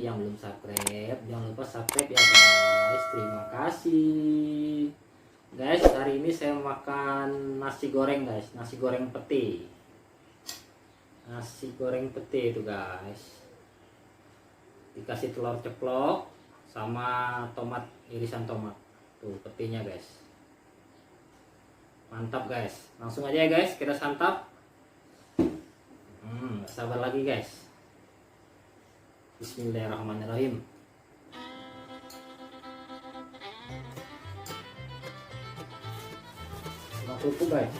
yang belum subscribe jangan lupa subscribe ya guys. Terima kasih guys. Hari ini saya makan nasi goreng guys, nasi goreng pete. Nasi goreng pete itu guys, dikasih telur ceplok sama tomat, irisan tomat tuh petinya guys. Mantap guys, langsung aja ya guys kita santap. Gak sabar lagi guys. Bismillahirrahmanirrahim. Sama kerupuk guys.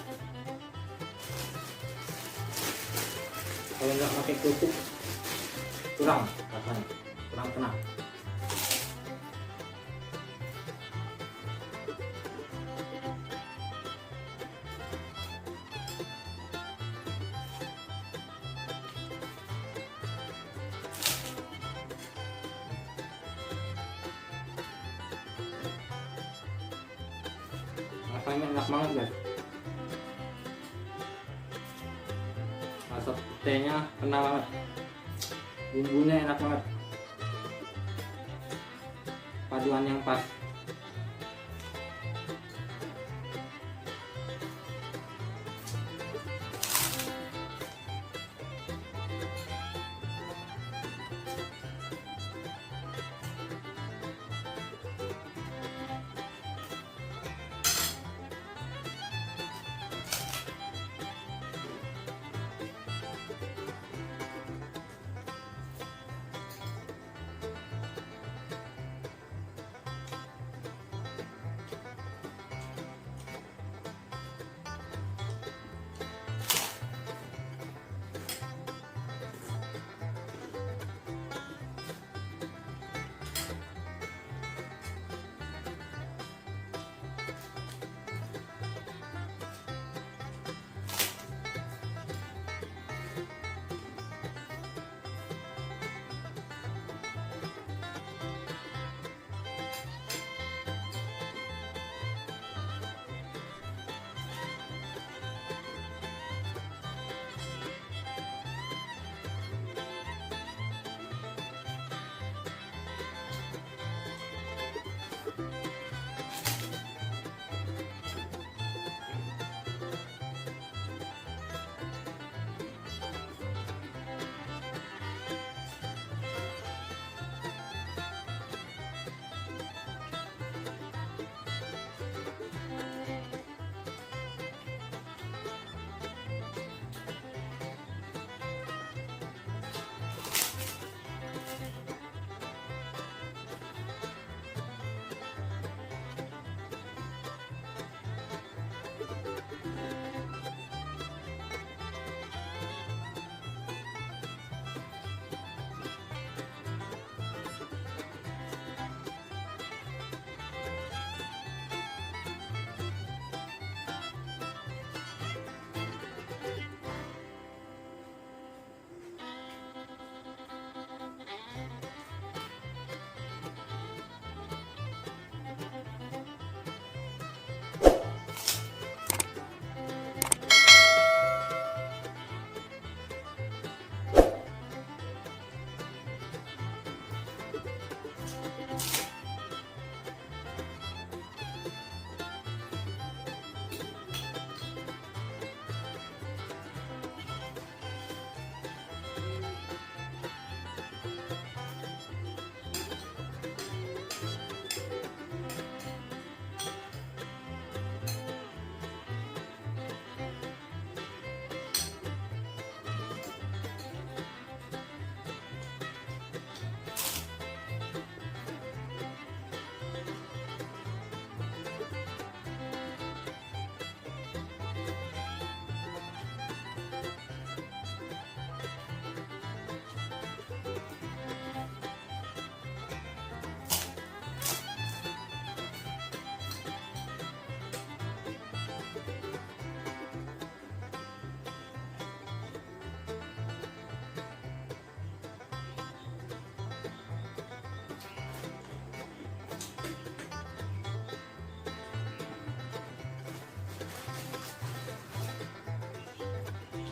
Kalau nggak pakai kerupuk kurang rasanya, kurang kena. Rasanya enak banget guys. Rasa petenya kena banget, bumbunya enak banget, paduan yang pas.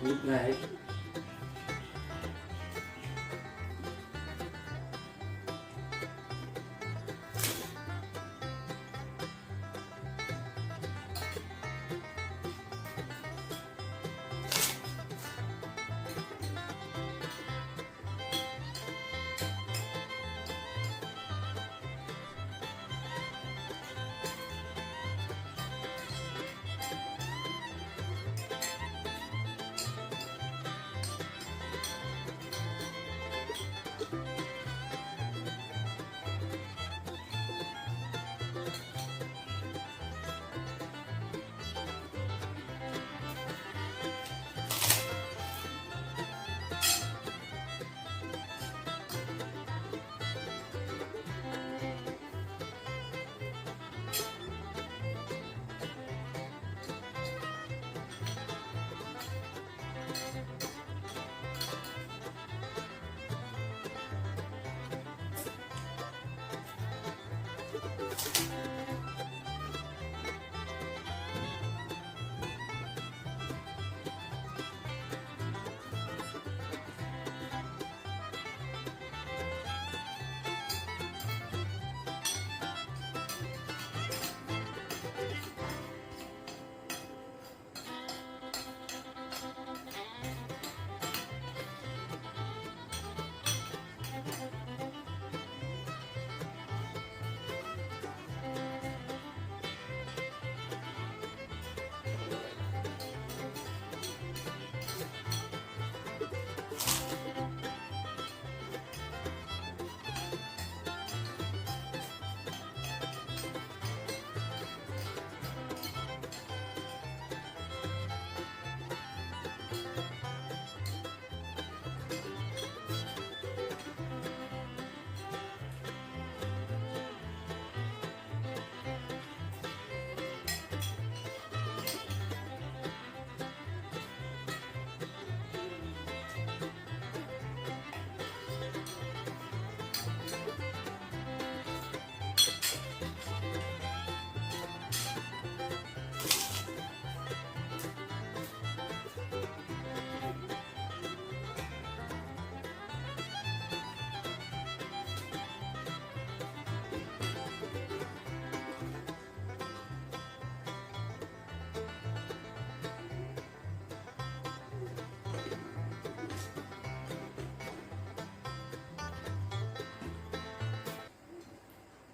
Good night.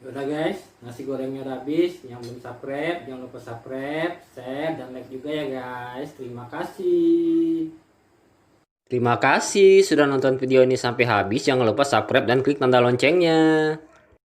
Udah guys, nasi gorengnya udah habis. Yang belum subscribe, jangan lupa subscribe, share, dan like juga ya guys. Terima kasih. Terima kasih sudah nonton video ini sampai habis. Jangan lupa subscribe dan klik tanda loncengnya.